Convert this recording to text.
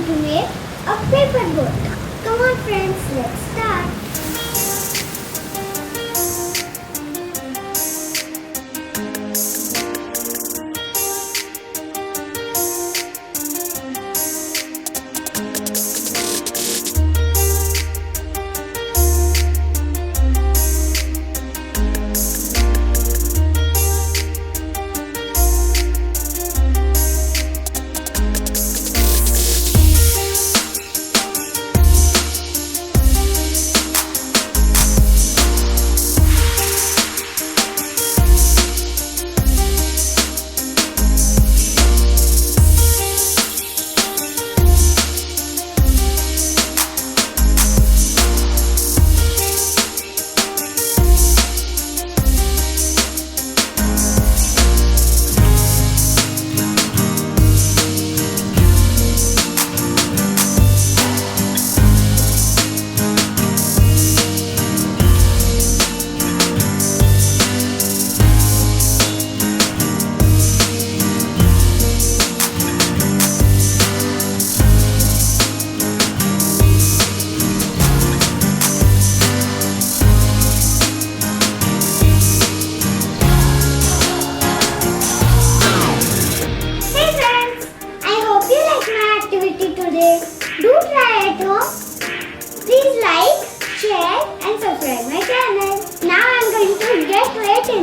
going to make a paper boat. Come on friends, let's start. Do try at home. Please like, share and subscribe my channel. Now I am going to get wet in